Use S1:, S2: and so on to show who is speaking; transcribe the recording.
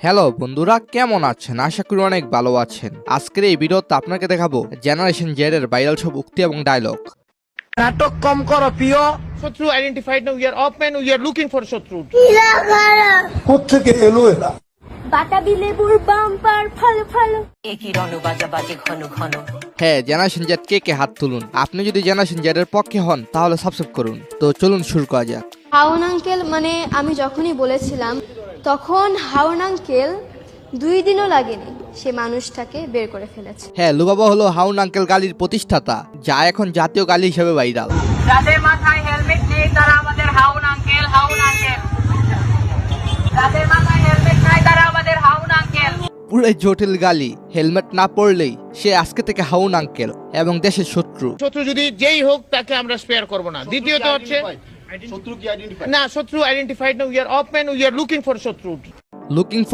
S1: Hello বন্ধুরা, কেমন আছেন? আশা করি অনেক ভালো আছেন। আজকের এই ভিডিওতে আপনাকে দেখাবো জেনারেশন জেড এর ভাইরাল সব উক্তি এবং ডায়লগ।
S2: নাটক কম করো প্রিয়।
S3: Shotru identified now. We are open. We are looking for Shotru.
S2: কোত্থেকে এলো এরা?
S4: বাতাবি লেবুর বাম্পার ফল ফল।
S5: একই রণ বাজা বাজে ঘন ঘন।
S1: হ্যাঁ, জেনারেশন জেড কে হাত তুলুন। আপনি যদি জেনারেশন জেড এর পক্ষে হন তাহলে সাবস্ক্রাইব করুন। তো চলুন শুরু করা যাক।
S4: হাউন আঙ্কেল মানে আমি যখনই বলেছিলাম তখন হাউন আঙ্কেল 2 দিনও লাগেনি সে মানুষটাকে বের করে ফেলেছে।
S1: হ্যাঁ, লুবাবা হলো হাউন আঙ্কেল গালির প্রতিষ্ঠাতা, যা এখন জাতীয় গালি হিসেবে ভাইরাল।
S5: যাদের মাথায় হেলমেট নেই তারা আমাদের হাউন আঙ্কেল, হাউন আঙ্কেল। যাদের মাথায় হেলমেট নাই তারা আমাদের হাউন আঙ্কেল।
S1: পুরো জটিল গালি। হেলমেট না পরলেই সে আজকে থেকে হাউন আঙ্কেল এবং দেশের শত্রু।
S3: শত্রু যদি যেই হোক তাকে আমরা স্পেয়ার করব না। দ্বিতীয়ত হচ্ছে
S6: শত্রু কি আইডেন্টিফাই?
S3: না, শত্রু identified now. We are open. We are looking for শত্রু।
S1: লুকিং